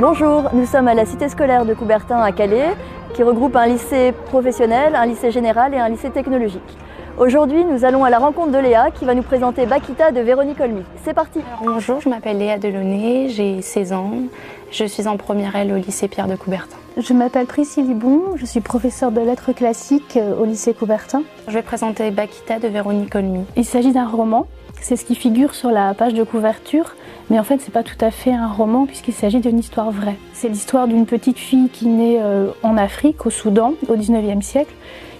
Bonjour, nous sommes à la cité scolaire de Coubertin à Calais, qui regroupe un lycée professionnel, un lycée général et un lycée technologique. Aujourd'hui, nous allons à la rencontre de Léa qui va nous présenter Bakita de Véronique Olmy. C'est parti. Bonjour, je m'appelle Léa Delaunay, j'ai 16 ans, je suis en première L au lycée Pierre de Coubertin. Je m'appelle Priscille Libon, je suis professeure de lettres classiques au lycée Coubertin. Je vais présenter Bakita de Véronique Olmy. Il s'agit d'un roman, c'est ce qui figure sur la page de couverture, mais en fait c'est pas tout à fait un roman puisqu'il s'agit d'une histoire vraie. C'est l'histoire d'une petite fille qui naît en Afrique, au Soudan, au 19e siècle,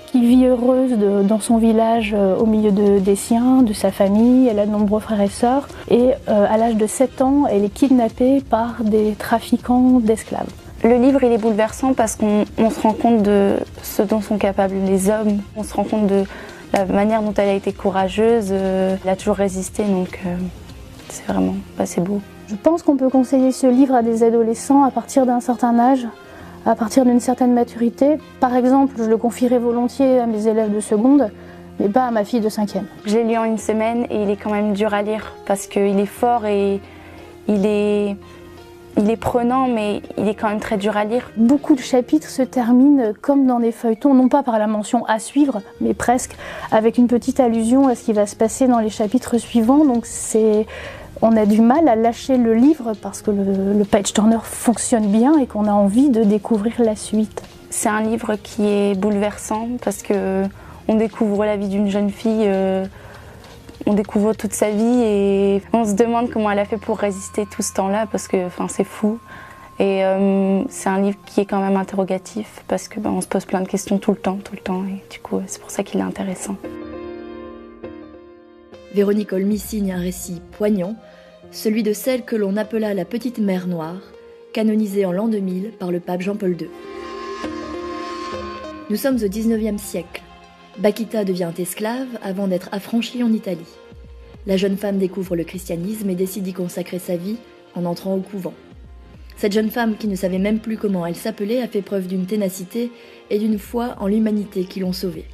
qui vit heureuse dans son village au milieu des siens, de sa famille. Elle a de nombreux frères et sœurs et à l'âge de 7 ans, elle est kidnappée par des trafiquants d'esclaves. Le livre il est bouleversant parce qu'on se rend compte de ce dont sont capables les hommes, on se rend compte de la manière dont elle a été courageuse, elle a toujours résisté, donc c'est vraiment c'est beau. Je pense qu'on peut conseiller ce livre à des adolescents à partir d'un certain âge, à partir d'une certaine maturité. Par exemple, je le confierais volontiers à mes élèves de seconde, mais pas à ma fille de 5e. Je l'ai lu en une semaine et il est quand même dur à lire parce qu'il est fort et il est prenant, mais il est quand même très dur à lire. Beaucoup de chapitres se terminent comme dans des feuilletons, non pas par la mention à suivre, mais presque avec une petite allusion à ce qui va se passer dans les chapitres suivants. Donc on a du mal à lâcher le livre parce que le page turner fonctionne bien et qu'on a envie de découvrir la suite. C'est un livre qui est bouleversant parce que on découvre la vie d'une jeune fille, on découvre toute sa vie et on se demande comment elle a fait pour résister tout ce temps-là parce que c'est fou. Et c'est un livre qui est quand même interrogatif parce que on se pose plein de questions tout le temps et du coup c'est pour ça qu'il est intéressant. Véronique Olmy signe un récit poignant, celui de celle que l'on appela la Petite Mère Noire, canonisée en l'an 2000 par le pape Jean-Paul II. Nous sommes au 19e siècle. Bakita devient esclave avant d'être affranchie en Italie. La jeune femme découvre le christianisme et décide d'y consacrer sa vie en entrant au couvent. Cette jeune femme, qui ne savait même plus comment elle s'appelait, a fait preuve d'une ténacité et d'une foi en l'humanité qui l'ont sauvée.